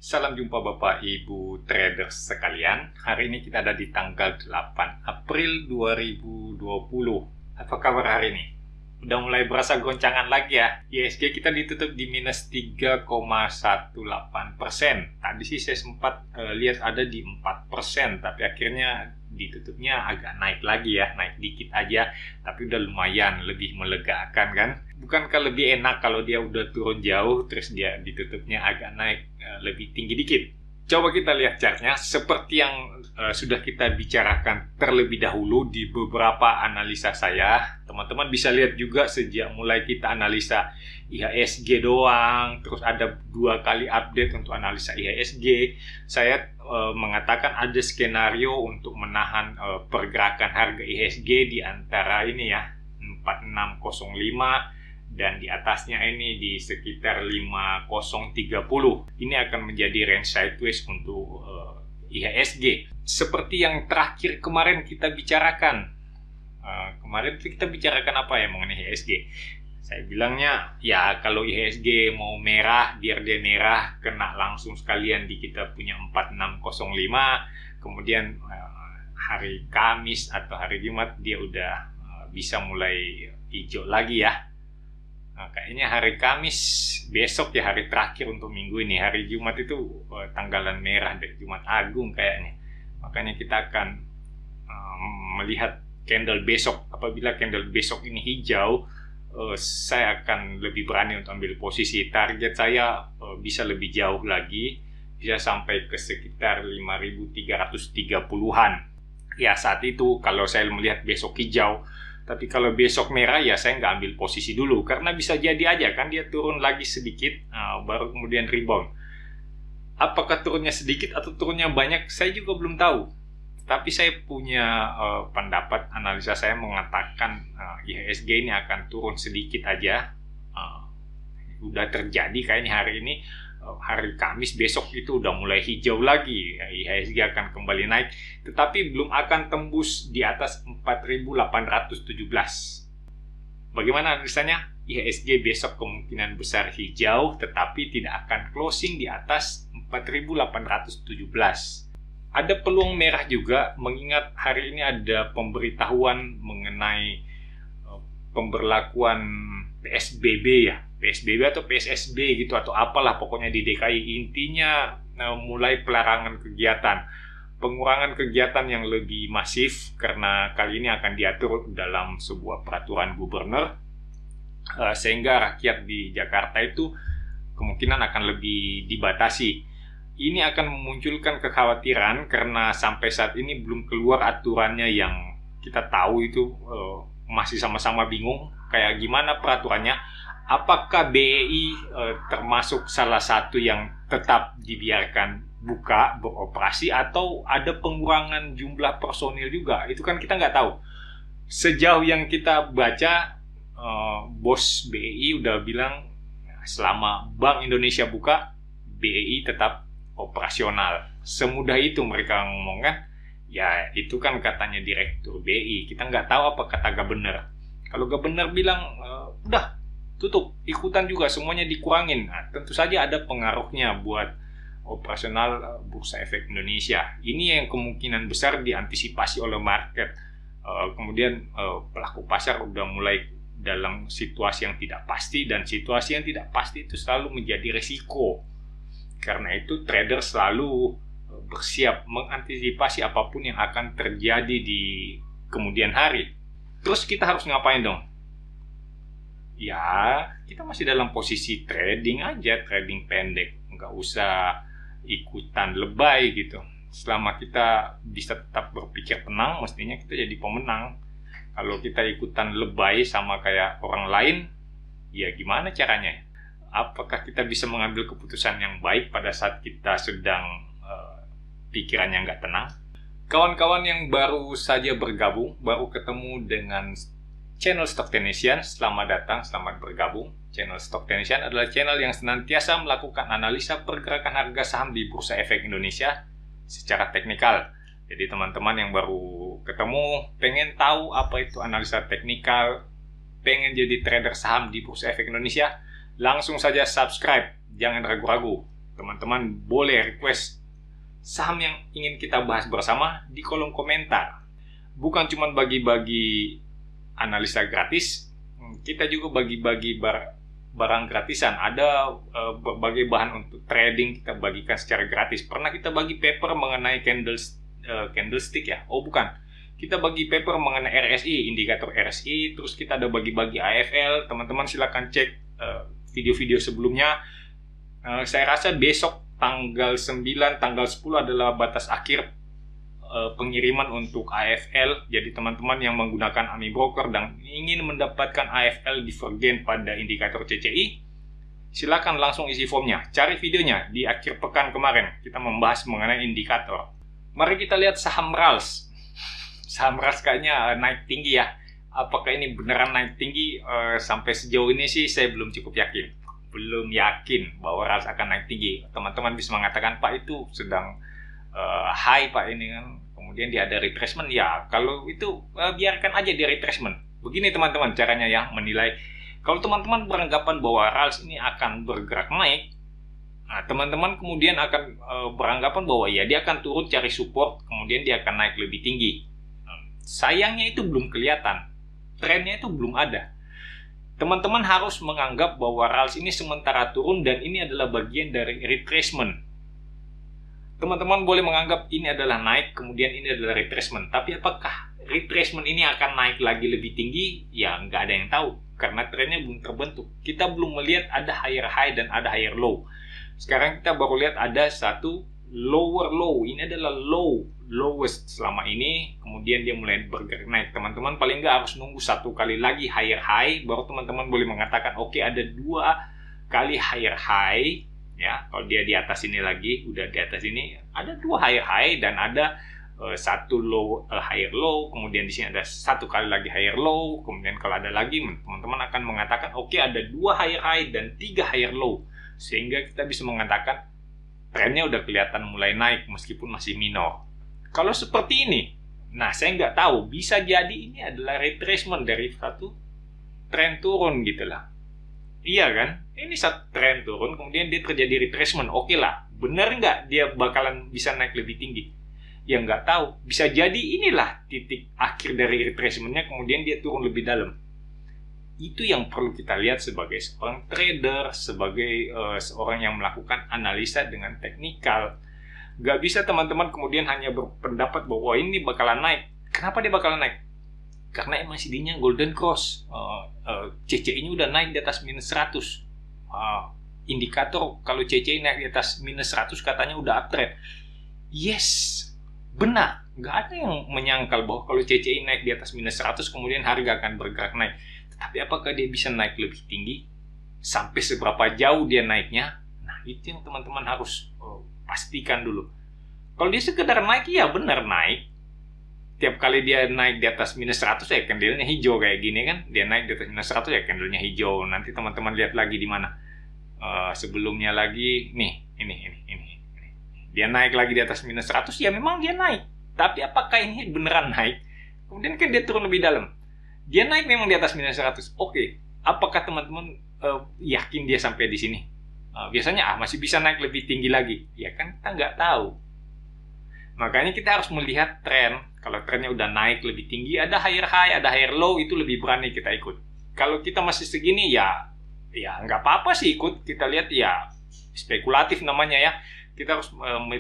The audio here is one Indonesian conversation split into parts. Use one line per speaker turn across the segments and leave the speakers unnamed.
Salam jumpa Bapak Ibu traders sekalian. Hari ini kita ada di tanggal 8 April 2020. Apa kabar hari ini? Udah mulai berasa goncangan lagi ya. IHSG kita ditutup di minus 3,18%. Tadi sih saya sempat lihat ada di 4%, tapi akhirnya ditutupnya agak naik lagi ya, naik dikit aja, tapi udah lumayan, lebih melegakan kan. Bukankah lebih enak kalau dia udah turun jauh terus dia ditutupnya agak naik lebih tinggi dikit. Coba kita lihat chartnya seperti yang sudah kita bicarakan terlebih dahulu di beberapa analisa saya. Teman-teman bisa lihat juga sejak mulai kita analisa IHSG doang, terus ada 2 kali update untuk analisa IHSG. Saya mengatakan ada skenario untuk menahan pergerakan harga IHSG di antara ini ya 4605 dan di atasnya ini di sekitar 5030. Ini akan menjadi range sideways untuk IHSG. Seperti yang terakhir kemarin kita bicarakan. Kemarin kita bicarakan apa ya mengenai IHSG? Saya bilangnya ya kalau IHSG mau merah, biar dia merah, kena langsung sekalian di kita punya 4605. Kemudian hari Kamis atau hari Jumat dia udah bisa mulai hijau lagi ya. Nah, kayaknya hari Kamis besok ya hari terakhir untuk minggu ini. Hari Jumat itu tanggalan merah dari Jumat Agung kayaknya. Makanya kita akan melihat candle besok. Apabila candle besok ini hijau, saya akan lebih berani untuk ambil posisi. Target saya bisa lebih jauh lagi, bisa sampai ke sekitar 5.330-an. Ya saat itu kalau saya melihat besok hijau. Tapi kalau besok merah ya saya nggak ambil posisi dulu, karena bisa jadi aja kan dia turun lagi sedikit, baru kemudian rebound. Apakah turunnya sedikit atau turunnya banyak saya juga belum tahu. Tapi saya punya pendapat, analisa saya mengatakan IHSG ini akan turun sedikit aja. Udah terjadi kayaknya hari ini. Hari Kamis besok itu udah mulai hijau lagi, IHSG akan kembali naik, tetapi belum akan tembus di atas 4.817. Bagaimana analisanya? IHSG besok kemungkinan besar hijau, tetapi tidak akan closing di atas 4.817. Ada peluang merah juga, mengingat hari ini ada pemberitahuan mengenai pemberlakuan PSBB ya, PSBB atau PSSB gitu atau apalah pokoknya di DKI. Intinya mulai pelarangan kegiatan, pengurangan kegiatan yang lebih masif, karena kali ini akan diatur dalam sebuah peraturan gubernur, sehingga rakyat di Jakarta itu kemungkinan akan lebih dibatasi. Ini akan memunculkan kekhawatiran karena sampai saat ini belum keluar aturannya, yang kita tahu itu masih sama-sama bingung kayak gimana peraturannya. Apakah BEI termasuk salah satu yang tetap dibiarkan buka beroperasi, atau ada pengurangan jumlah personil juga? Itu kan kita nggak tahu. Sejauh yang kita baca, bos BEI udah bilang selama Bank Indonesia buka, BEI tetap operasional. Semudah itu mereka ngomong kan. Ya itu kan katanya direktur BEI. Kita nggak tahu apa kata Gubernur. Kalau Gubernur bilang udah tutup, ikutan juga semuanya dikurangin. Nah, tentu saja ada pengaruhnya buat operasional Bursa Efek Indonesia. Ini yang kemungkinan besar diantisipasi oleh market. Kemudian pelaku pasar udah mulai dalam situasi yang tidak pasti, dan situasi yang tidak pasti itu selalu menjadi resiko. Karena itu trader selalu bersiap mengantisipasi apapun yang akan terjadi di kemudian hari. Terus kita harus ngapain dong? Ya, kita masih dalam posisi trading aja, trading pendek. Nggak usah ikutan lebay gitu. Selama kita bisa tetap berpikir tenang, mestinya kita jadi pemenang. Kalau kita ikutan lebay sama kayak orang lain, ya gimana caranya? Apakah kita bisa mengambil keputusan yang baik pada saat kita sedang pikirannya nggak tenang? Kawan-kawan yang baru saja bergabung, baru ketemu dengan channel Stock Technician, selamat datang, selamat bergabung. Channel Stock Technician adalah channel yang senantiasa melakukan analisa pergerakan harga saham di Bursa Efek Indonesia secara teknikal. Jadi teman-teman yang baru ketemu, pengen tahu apa itu analisa teknikal, pengen jadi trader saham di Bursa Efek Indonesia, langsung saja subscribe, jangan ragu-ragu. teman-teman boleh request saham yang ingin kita bahas bersama di kolom komentar. Bukan cuma bagi-bagi analisa gratis, kita juga bagi-bagi barang gratisan. Ada berbagai bahan untuk trading kita bagikan secara gratis. Pernah kita bagi paper mengenai candlestick ya? Oh bukan, kita bagi paper mengenai RSI, indikator RSI. Terus kita ada bagi-bagi AFL. Teman-teman silakan cek video-video sebelumnya. Saya rasa besok tanggal 9, tanggal 10 adalah batas akhir pengiriman untuk AFL. Jadi teman-teman yang menggunakan AMI Broker dan ingin mendapatkan AFL divergen pada indikator CCI, silakan langsung isi formnya. Cari videonya di akhir pekan kemarin. Kita membahas mengenai indikator. Mari kita lihat saham RALS. Saham RALS kayaknya naik tinggi ya. Apakah ini beneran naik tinggi? Sampai sejauh ini sih saya belum cukup yakin. Belum yakin bahwa RALS akan naik tinggi. Teman-teman bisa mengatakan, Pak itu sedang high Pak ini kan. Kemudian dia ada retracement. Ya kalau itu biarkan aja dia retracement. Begini teman-teman caranya ya menilai. Kalau teman-teman beranggapan bahwa RALS ini akan bergerak naik, nah, teman-teman kemudian akan beranggapan bahwa ya dia akan turun cari support, kemudian dia akan naik lebih tinggi. Sayangnya itu belum kelihatan. Trennya itu belum ada. Teman-teman harus menganggap bahwa RALS ini sementara turun dan ini adalah bagian dari retracement. Teman-teman boleh menganggap ini adalah naik, kemudian ini adalah retracement. Tapi apakah retracement ini akan naik lagi lebih tinggi? Ya nggak ada yang tahu, karena trennya belum terbentuk. Kita belum melihat ada higher high dan ada higher low. Sekarang kita baru lihat ada satu lower low. Ini adalah lowest selama ini, kemudian dia mulai bergerak naik. Teman-teman paling nggak harus nunggu satu kali lagi higher high, baru teman-teman boleh mengatakan oke, ada 2 kali higher high ya. Kalau dia di atas ini lagi, udah di atas ini ada 2 higher high dan ada satu higher low, kemudian di sini ada 1 kali lagi higher low, kemudian kalau ada lagi teman-teman akan mengatakan oke, ada 2 higher high dan 3 higher low, sehingga kita bisa mengatakan trennya udah kelihatan mulai naik meskipun masih minor. Kalau seperti ini, nah saya nggak tahu, bisa jadi ini adalah retracement dari satu tren turun gitu lah. Iya kan? Ini satu tren turun, kemudian dia terjadi retracement. Oke lah, bener nggak dia bakalan bisa naik lebih tinggi? Ya nggak tahu. Bisa jadi inilah titik akhir dari retracementnya, kemudian dia turun lebih dalam. Itu yang perlu kita lihat sebagai seorang trader, sebagai seorang yang melakukan analisa dengan teknikal. Gak bisa teman-teman kemudian hanya berpendapat bahwa ini bakalan naik. Kenapa dia bakalan naik? Karena MACD-nya Golden Cross. CCI-nya udah naik di atas minus 100. Indikator kalau CCI naik di atas minus 100 katanya udah uptrend. Yes, benar. Gak ada yang menyangkal bahwa kalau CCI naik di atas minus 100 kemudian harga akan bergerak naik. Tapi apakah dia bisa naik lebih tinggi? Sampai seberapa jauh dia naiknya? Nah, itu yang teman-teman harus pastikan dulu. Kalau dia sekedar naik, ya benar naik. Tiap kali dia naik di atas minus 100 ya candlenya hijau kayak gini kan. Dia naik di atas minus 100 ya candlenya hijau. Nanti teman-teman lihat lagi di mana. Sebelumnya lagi, nih, ini. Dia naik lagi di atas minus 100, ya memang dia naik. Tapi apakah ini beneran naik? Kemudian kan dia turun lebih dalam. Dia naik memang di atas minus 100. Oke, apakah teman-teman yakin dia sampai di sini? Biasanya masih bisa naik lebih tinggi lagi. Ya kan kita nggak tahu. Makanya kita harus melihat tren. Kalau trennya udah naik lebih tinggi, ada higher high, ada higher low, itu lebih berani kita ikut. Kalau kita masih segini ya nggak apa-apa sih ikut. Kita lihat ya spekulatif namanya ya. Kita harus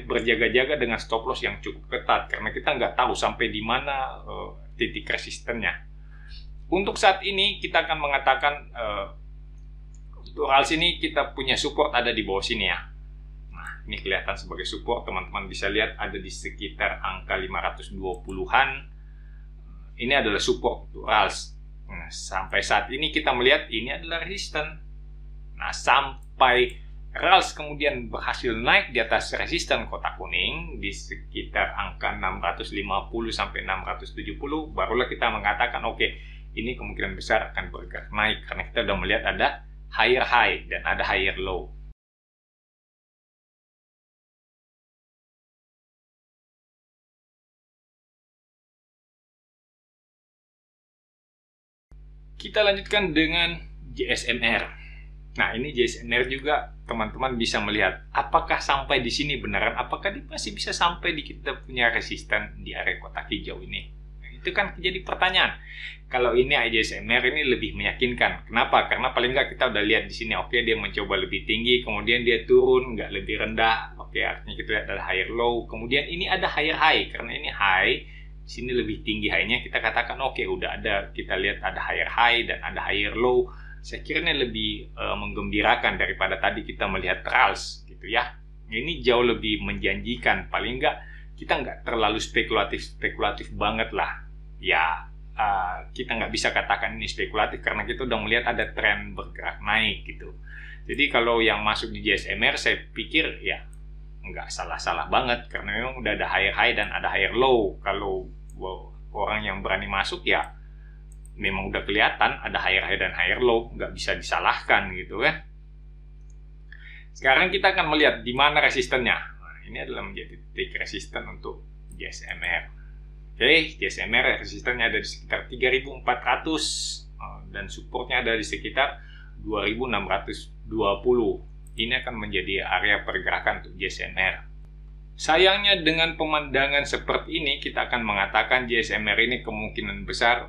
berjaga-jaga dengan stop loss yang cukup ketat karena kita nggak tahu sampai di mana titik resistennya. Untuk saat ini kita akan mengatakan untuk RALS ini kita punya support ada di bawah sini ya. Nah, ini kelihatan sebagai support, teman-teman bisa lihat ada di sekitar angka 520-an. Ini adalah support untuk RALS. Nah, sampai saat ini kita melihat ini adalah resisten. Nah, sampai RALS kemudian berhasil naik di atas resisten kotak kuning di sekitar angka 650 sampai 670, barulah kita mengatakan oke, ini kemungkinan besar akan bergerak naik karena kita sudah melihat ada higher high dan ada higher low. Kita lanjutkan dengan JSMR. Nah, ini JSMR juga teman-teman bisa melihat apakah sampai di sini beneran, apakah dia masih bisa sampai di kita punya resisten di area kotak hijau ini. Nah, itu kan jadi pertanyaan. Kalau ini JSMR ini lebih meyakinkan. Kenapa? Karena paling nggak kita udah lihat di sini, oke, dia mencoba lebih tinggi, kemudian dia turun, nggak lebih rendah. Oke, artinya kita lihat ada higher low. Kemudian ini ada higher high, karena ini high, di sini lebih tinggi high-nya. Kita katakan oke, udah ada, kita lihat ada higher high dan ada higher low. Saya kira ini lebih menggembirakan daripada tadi kita melihat trals gitu ya. Ini jauh lebih menjanjikan. Paling nggak kita nggak terlalu spekulatif banget lah. Ya, kita nggak bisa katakan ini spekulatif karena kita udah melihat ada tren bergerak naik gitu. Jadi kalau yang masuk di JSMR saya pikir ya nggak salah-salah banget karena memang udah ada higher high dan ada higher low. Kalau orang yang berani masuk ya memang udah kelihatan ada higher high dan higher low, nggak bisa disalahkan gitu kan. Sekarang kita akan melihat di mana resistennya. Nah, ini adalah menjadi titik resisten untuk JSMR. Oke, JSMR resistennya ada di sekitar 3.400 dan supportnya ada di sekitar 2.620. Ini akan menjadi area pergerakan untuk JSMR. Sayangnya dengan pemandangan seperti ini, kita akan mengatakan JSMR ini kemungkinan besar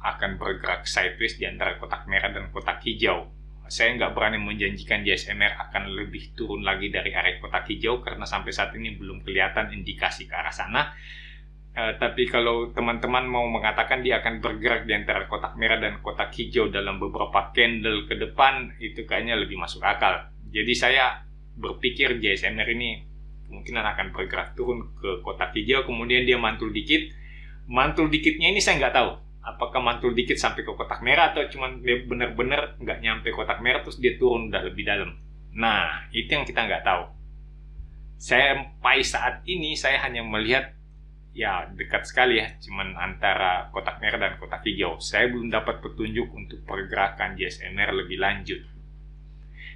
akan bergerak sideways di antara kotak merah dan kotak hijau. Saya nggak berani menjanjikan JSMR akan lebih turun lagi dari area kotak hijau karena sampai saat ini belum kelihatan indikasi ke arah sana. Tapi kalau teman-teman mau mengatakan dia akan bergerak di antara kotak merah dan kotak hijau dalam beberapa candle ke depan, itu kayaknya lebih masuk akal. Jadi saya berpikir JSMR ini kemungkinan akan bergerak turun ke kotak hijau, kemudian dia mantul dikit. Mantul dikitnya ini saya nggak tahu. Apakah mantul dikit sampai ke kotak merah atau cuma dia benar-benar nggak nyampe kotak merah terus dia turun udah lebih dalam. Nah, itu yang kita nggak tahu. Sampai saat ini saya hanya melihat ya dekat sekali ya, cuman antara kotak merah dan kotak hijau. Saya belum dapat petunjuk untuk pergerakan JSMR lebih lanjut.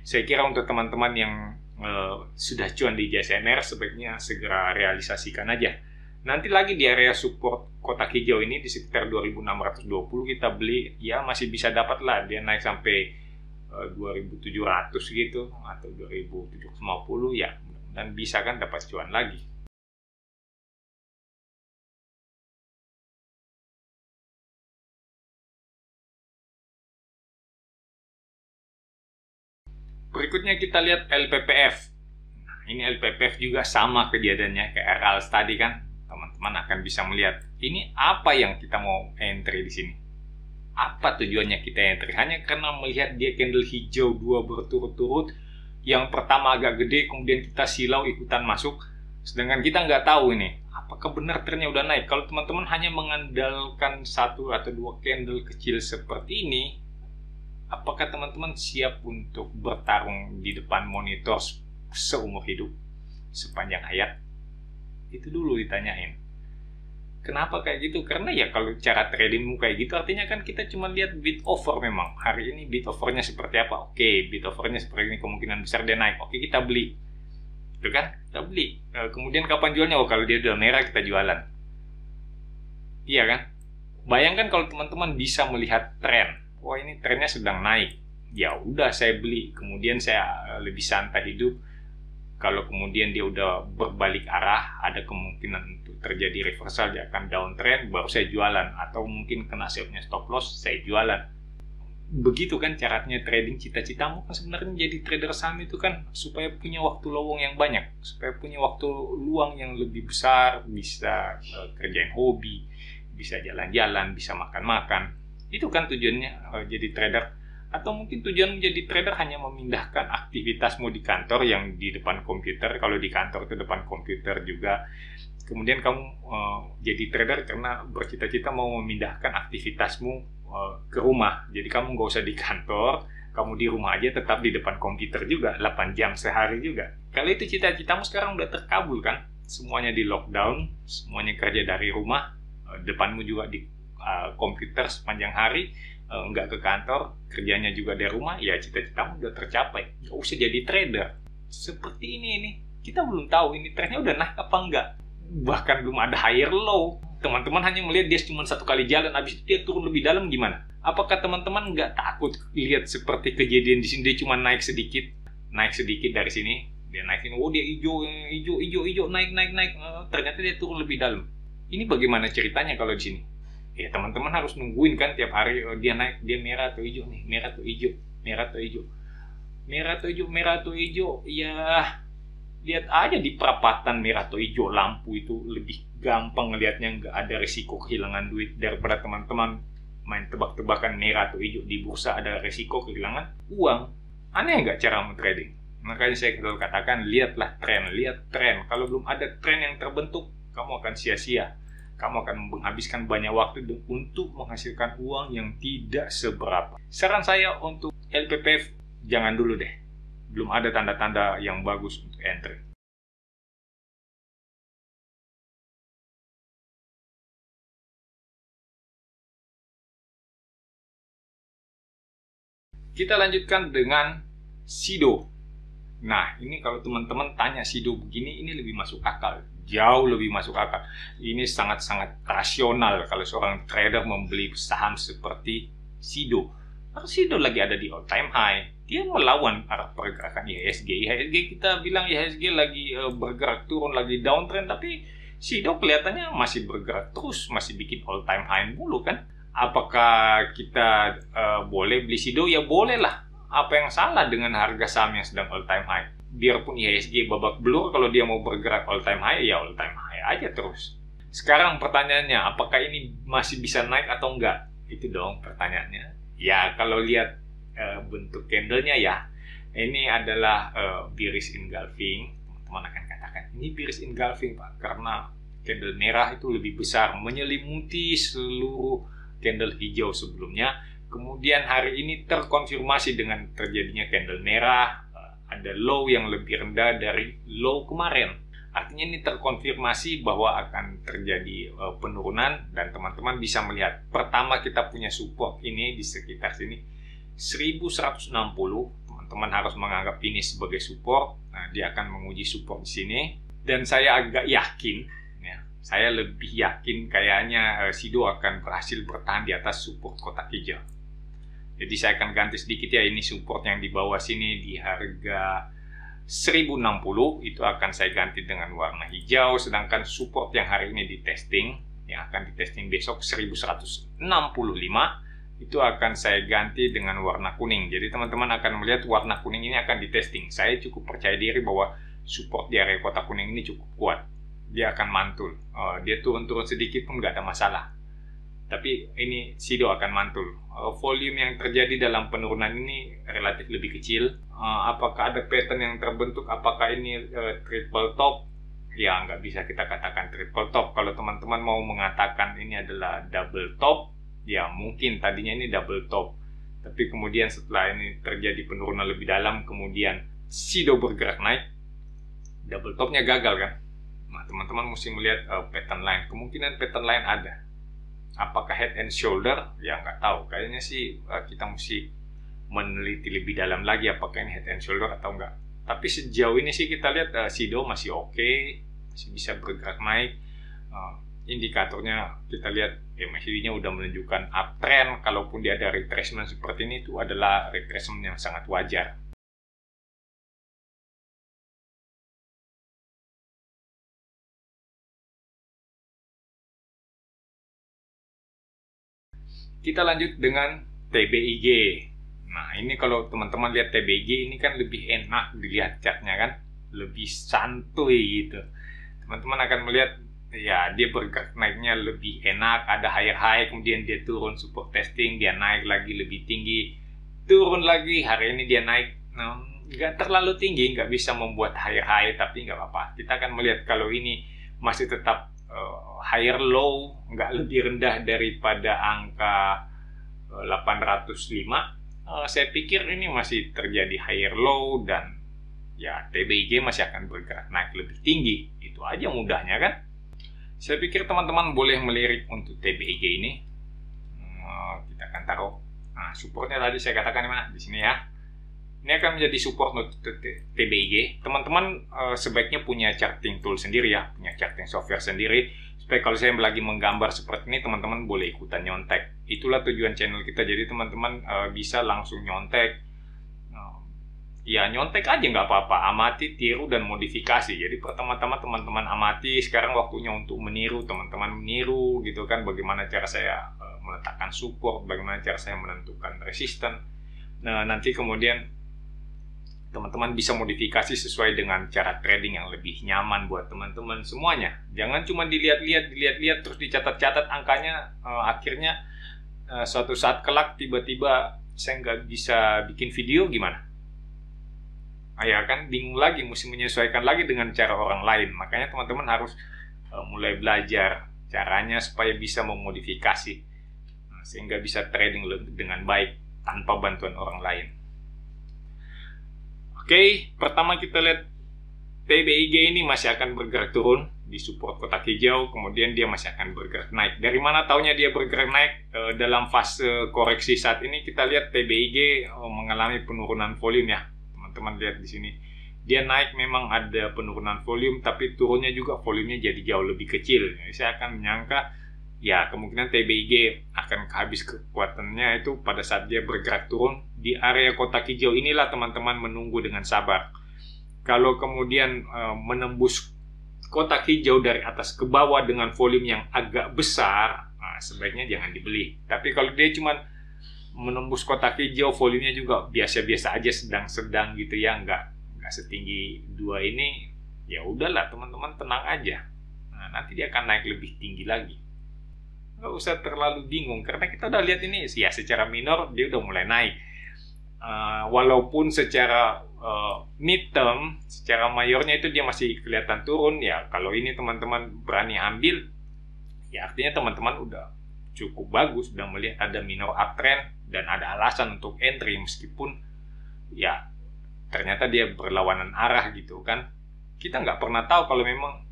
Saya kira untuk teman-teman yang sudah cuan di JSMR sebaiknya segera realisasikan aja. Nanti lagi di area support kotak hijau ini di sekitar 2.620 kita beli, ya masih bisa dapat lah dia naik sampai 2.700 gitu atau 2.750 ya, dan bisa kan dapat cuan lagi. Berikutnya kita lihat LPPF. Nah, ini LPPF juga sama kejadiannya kayak RALS tadi kan. Teman-teman akan bisa melihat ini apa yang kita mau entry di sini. Apa tujuannya kita entry? Hanya karena melihat dia candle hijau dua berturut-turut. Yang pertama agak gede, kemudian kita silau ikutan masuk. Sedangkan kita nggak tahu ini apakah benar trennya udah naik. Kalau teman-teman hanya mengandalkan satu atau dua candle kecil seperti ini, apakah teman-teman siap untuk bertarung di depan monitor seumur hidup, sepanjang hayat? Itu dulu ditanyain. Kenapa kayak gitu? Karena ya kalau cara tradingmu kayak gitu, artinya kan kita cuma lihat bid offer memang. Hari ini bid offernya seperti apa? Oke, bid offernya seperti ini, kemungkinan besar dia naik. Oke, kita beli. Itu kan? Kita beli. Kemudian kapan jualnya? Oh, kalau dia udah merah, kita jualan. Iya kan? Bayangkan kalau teman-teman bisa melihat tren. Wah, ini trennya sedang naik. Ya udah saya beli, kemudian saya lebih santai hidup. Kalau kemudian dia udah berbalik arah, ada kemungkinan untuk terjadi reversal, dia akan downtrend, baru saya jualan. Atau mungkin kena stopnya stop loss, saya jualan. Begitu kan caranya trading. Cita-citamu kan sebenarnya jadi trader saham itu kan supaya punya waktu lowong yang banyak, supaya punya waktu luang yang lebih besar, bisa kerjain hobi, bisa jalan-jalan, bisa makan-makan. Itu kan tujuannya jadi trader. Atau mungkin tujuan menjadi trader hanya memindahkan aktivitasmu di kantor yang di depan komputer. Kalau di kantor itu depan komputer juga. Kemudian kamu jadi trader karena bercita-cita mau memindahkan aktivitasmu ke rumah. Jadi kamu nggak usah di kantor, kamu di rumah aja tetap di depan komputer juga, 8 jam sehari juga. Kalau itu cita-citamu sekarang udah terkabul kan? Semuanya di lockdown, semuanya kerja dari rumah, depanmu juga di komputer sepanjang hari, nggak ke kantor, kerjanya juga dari rumah, ya cita-citamu udah tercapai. Nggak usah jadi trader. Seperti ini kita belum tahu ini trennya udah naik apa enggak. Bahkan belum ada higher low. teman-teman hanya melihat dia cuma satu kali jalan, habis itu dia turun lebih dalam gimana? Apakah teman-teman nggak takut lihat seperti kejadian di sini, dia cuma naik sedikit dari sini, dia naik sini, oh dia hijau, naik, ternyata dia turun lebih dalam. Ini bagaimana ceritanya kalau di sini? Ya teman-teman harus nungguin kan tiap hari, dia naik, dia merah atau hijau nih, merah atau hijau. Ya lihat aja di perapatan merah atau hijau lampu itu lebih gampang ngelihatnya, nggak ada risiko kehilangan duit daripada teman-teman main tebak-tebakan merah atau hijau di bursa, ada risiko kehilangan uang. Aneh nggak cara trading? Makanya saya selalu katakan, lihat tren. Kalau belum ada tren yang terbentuk, kamu akan sia-sia. Kamu akan menghabiskan banyak waktu untuk menghasilkan uang yang tidak seberapa. Saran saya untuk LPPF, jangan dulu deh. Belum ada tanda-tanda yang bagus untuk entry. Kita lanjutkan dengan Sido. Nah, ini kalau teman-teman tanya Sido begini, ini lebih masuk akal. Jauh lebih masuk akal. Ini sangat-sangat rasional kalau seorang trader membeli saham seperti Sido. Karena Sido lagi ada di all time high. Dia melawan arah pergerakan IHSG. IHSG kita bilang IHSG lagi bergerak turun, lagi downtrend, tapi Sido kelihatannya masih bergerak terus, masih bikin all time high mulu kan. Apakah kita boleh beli Sido? Ya boleh lah. Apa yang salah dengan harga saham yang sedang all time high? Biarpun IHSG babak belur, kalau dia mau bergerak all time high, ya all time high aja terus. Sekarang pertanyaannya, apakah ini masih bisa naik atau enggak? Itu dong pertanyaannya. Ya kalau lihat bentuk candlenya ya, ini adalah bearish engulfing. Teman-teman akan katakan, ini bearish engulfing Pak, karena candle merah itu lebih besar, menyelimuti seluruh candle hijau sebelumnya. Kemudian hari ini terkonfirmasi dengan terjadinya candle merah, ada low yang lebih rendah dari low kemarin. Artinya ini terkonfirmasi bahwa akan terjadi penurunan, dan teman-teman bisa melihat. Pertama kita punya support ini di sekitar sini 1160. Teman-teman harus menganggap ini sebagai support. Nah, dia akan menguji support di sini, dan saya agak yakin, saya lebih yakin kayaknya Sido akan berhasil bertahan di atas support kotak hijau. Jadi saya akan ganti sedikit ya, ini support yang di bawah sini di harga 1060 itu akan saya ganti dengan warna hijau, sedangkan support yang hari ini di testing, yang akan di testing besok 1165 itu akan saya ganti dengan warna kuning. Jadi teman-teman akan melihat warna kuning ini akan di testing. Saya cukup percaya diri bahwa support di area kotak kuning ini cukup kuat. Dia akan mantul, dia turun-turun sedikit pun nggak ada masalah. Tapi ini Sido akan mantul. Volume yang terjadi dalam penurunan ini relatif lebih kecil. Apakah ada pattern yang terbentuk? Apakah ini triple top? Ya nggak bisa kita katakan triple top. Kalau teman-teman mau mengatakan ini adalah double top, ya mungkin tadinya ini double top. Tapi kemudian setelah ini terjadi penurunan lebih dalam, kemudian Sido bergerak naik, double topnya gagal kan? Nah, teman-teman mesti melihat pattern line. Kemungkinan pattern line ada. Apakah head and shoulder? Ya nggak tahu. Kayaknya sih kita mesti meneliti lebih dalam lagi apakah ini head and shoulder atau enggak. Tapi sejauh ini sih kita lihat Sido masih oke, masih bisa bergerak naik. Indikatornya kita lihat MACD-nya udah menunjukkan uptrend. Kalaupun dia ada retracement seperti ini, itu adalah retracement yang sangat wajar. Kita lanjut dengan TBIG. Nah, ini kalau teman-teman lihat TBIG ini kan lebih enak dilihat chartnya kan, lebih santuy gitu. Teman-teman akan melihat ya dia bergerak naiknya lebih enak, ada higher high, kemudian dia turun support testing, dia naik lagi lebih tinggi, turun lagi, hari ini dia naik, nggak terlalu tinggi, nggak bisa membuat higher high, tapi nggak apa-apa. Kita akan melihat kalau ini masih tetap higher low, nggak lebih rendah daripada angka 805, saya pikir ini masih terjadi higher low, dan ya TBIG masih akan bergerak naik lebih tinggi. Itu aja mudahnya kan. Saya pikir teman-teman boleh melirik untuk TBIG ini. Kita akan taruh supportnya tadi saya katakan di mana, di sini ya. Ini akan menjadi support untuk TBIG. Teman-teman sebaiknya punya charting tool sendiri ya, punya charting software sendiri supaya kalau saya lagi menggambar seperti ini, teman-teman boleh ikutan nyontek. Itulah tujuan channel kita, jadi teman-teman bisa langsung nyontek. Ya nyontek aja nggak apa-apa, amati, tiru, dan modifikasi. Jadi pertama-tama teman-teman amati, sekarang waktunya untuk meniru. Teman-teman meniru gitu kan, bagaimana cara saya meletakkan support, bagaimana cara saya menentukan resisten. Nah nanti kemudian teman-teman bisa modifikasi sesuai dengan cara trading yang lebih nyaman buat teman-teman semuanya. Jangan cuma dilihat-lihat terus dicatat-catat angkanya, akhirnya suatu saat kelak tiba-tiba saya nggak bisa bikin video, gimana? Ya kan, bingung lagi, mesti menyesuaikan lagi dengan cara orang lain. Makanya teman-teman harus mulai belajar caranya supaya bisa memodifikasi, sehingga bisa trading dengan baik tanpa bantuan orang lain. Oke, pertama kita lihat PBIG ini masih akan bergerak turun di support kotak hijau, kemudian dia masih akan bergerak naik. Dari mana taunya dia bergerak naik? Dalam fase koreksi saat ini kita lihat PBIG mengalami penurunan volume ya. Teman-teman lihat di sini, dia naik memang ada penurunan volume, tapi turunnya juga volumenya jadi jauh lebih kecil. Jadi saya akan menyangka ya kemungkinan TBIG akan habis kekuatannya itu pada saat dia bergerak turun di area kotak hijau inilah. Teman-teman menunggu dengan sabar. Kalau kemudian menembus kotak hijau dari atas ke bawah dengan volume yang agak besar, sebaiknya jangan dibeli. Tapi kalau dia cuma menembus kotak hijau, volumenya juga biasa-biasa aja, sedang-sedang gitu ya, nggak setinggi dua ini, ya udahlah teman-teman tenang aja. Nah, nanti dia akan naik lebih tinggi lagi. Nggak usah terlalu bingung, karena kita udah lihat ini ya secara minor dia udah mulai naik. Walaupun secara midterm, secara mayornya itu dia masih kelihatan turun ya. Kalau ini teman-teman berani ambil, ya artinya teman-teman udah cukup bagus, sudah melihat ada minor uptrend dan ada alasan untuk entry, meskipun ya ternyata dia berlawanan arah gitu kan. Kita nggak pernah tahu kalau memang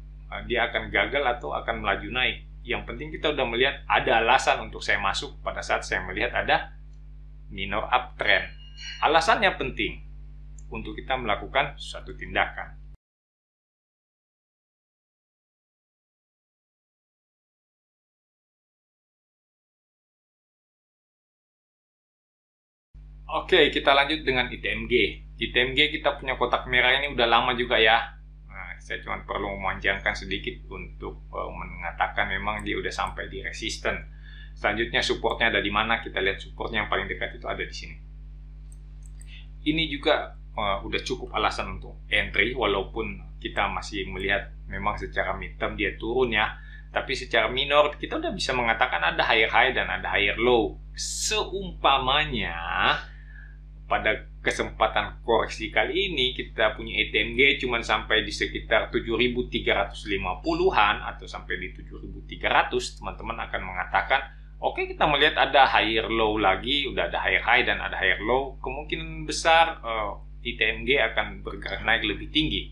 dia akan gagal atau akan melaju naik. Yang penting kita udah melihat ada alasan untuk saya masuk pada saat saya melihat ada minor uptrend. Alasannya penting untuk kita melakukan suatu tindakan. Oke, kita lanjut dengan ITMG. ITMG kita punya kotak merah ini udah lama juga ya. Nah, saya cuma perlu memanjangkan sedikit untuk mengatakan memang dia udah sampai di resisten. Selanjutnya supportnya ada di mana? Kita lihat supportnya yang paling dekat itu ada di sini. Ini juga udah cukup alasan untuk entry, walaupun kita masih melihat memang secara midterm dia turun ya. Tapi secara minor kita udah bisa mengatakan ada higher high dan ada higher low. Seumpamanya pada kesempatan koreksi kali ini kita punya ITMG cuma sampai di sekitar 7.350-an atau sampai di 7.300, teman-teman akan mengatakan oke, kita melihat ada higher low lagi, udah ada higher high dan ada higher low, kemungkinan besar ITMG akan bergerak naik lebih tinggi.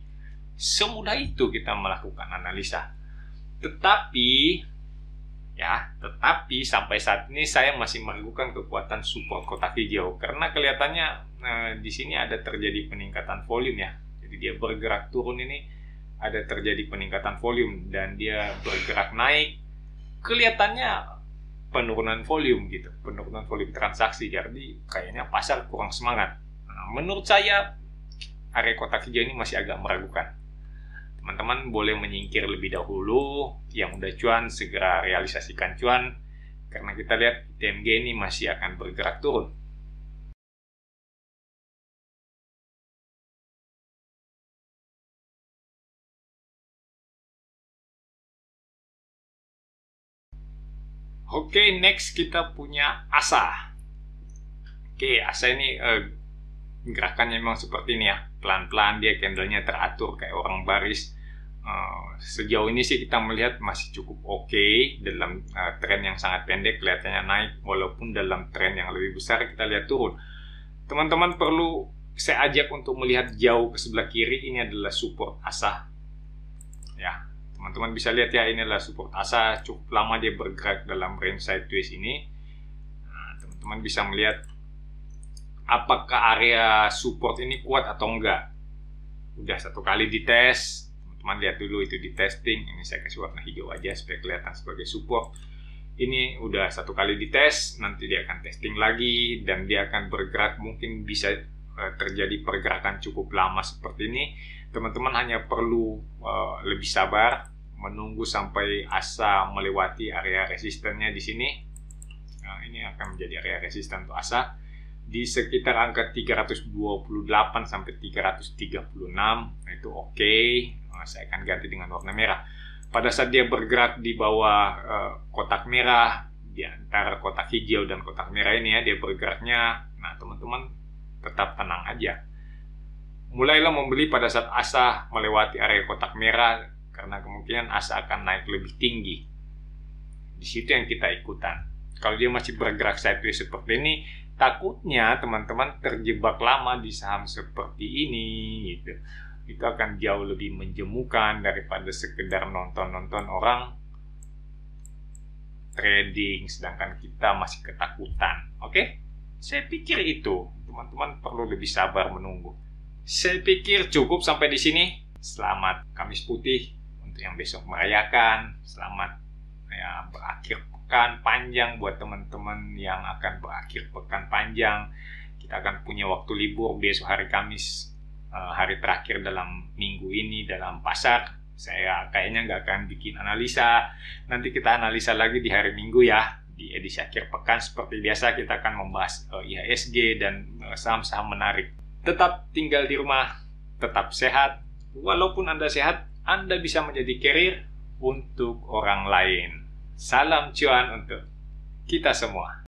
Semudah itu kita melakukan analisa. Tetapi sampai saat ini saya masih meragukan kekuatan support kotak hijau, karena kelihatannya di sini ada terjadi peningkatan volume ya. Jadi dia bergerak turun ini ada terjadi peningkatan volume dan dia bergerak naik kelihatannya penurunan volume gitu, penurunan volume transaksi. Jadi kayaknya pasar kurang semangat. Menurut saya area kotak hijau ini masih agak meragukan. Teman-teman boleh menyingkir lebih dahulu, yang udah cuan segera realisasikan cuan, karena kita lihat ITMG ini masih akan bergerak turun. Oke, next kita punya ASA. Oke, ASA ini gerakannya memang seperti ini ya, pelan-pelan dia candlenya teratur kayak orang baris. Sejauh ini sih kita melihat masih cukup oke dalam tren yang sangat pendek, kelihatannya naik, walaupun dalam tren yang lebih besar kita lihat turun. Teman-teman perlu saya ajak untuk melihat jauh ke sebelah kiri, ini adalah support ASA ya. Teman-teman bisa lihat ya, ini adalah support ASA, cukup lama dia bergerak dalam range sideways ini. Teman-teman bisa melihat apakah area support ini kuat atau enggak. Udah satu kali dites, Teman-teman lihat dulu itu di testing. Ini saya kasih warna hijau aja supaya kelihatan sebagai support. Ini udah 1 kali dites, nanti dia akan testing lagi dan dia akan bergerak, mungkin bisa terjadi pergerakan cukup lama seperti ini. Teman-teman hanya perlu lebih sabar, menunggu sampai ASA melewati area resistennya di sini. Nah, ini akan menjadi area resisten untuk ASA di sekitar angka 328 sampai 336. Itu oke. Saya akan ganti dengan warna merah. Pada saat dia bergerak di bawah kotak merah, di antara kotak hijau dan kotak merah ini ya, dia bergeraknya. Nah, teman-teman tetap tenang aja. Mulailah membeli pada saat ASA melewati area kotak merah, karena kemungkinan ASA akan naik lebih tinggi. Di situ yang kita ikutan. Kalau dia masih bergerak sideways seperti ini, takutnya teman-teman terjebak lama di saham seperti ini gitu. Itu akan jauh lebih menjemukan daripada sekedar nonton-nonton orang trading sedangkan kita masih ketakutan. Oke? Saya pikir itu teman-teman perlu lebih sabar menunggu. Saya pikir cukup sampai di sini. Selamat Kamis Putih untuk yang besok merayakan. Selamat ya berakhir pekan panjang buat teman-teman yang akan berakhir pekan panjang. Kita akan punya waktu libur besok hari Kamis, hari terakhir dalam minggu ini dalam pasar. Saya kayaknya nggak akan bikin analisa. Nanti kita analisa lagi di hari Minggu ya, di edisi akhir pekan. Seperti biasa kita akan membahas IHSG dan saham-saham menarik. Tetap tinggal di rumah, tetap sehat. Walaupun Anda sehat, Anda bisa menjadi carrier untuk orang lain. Salam cuan untuk kita semua.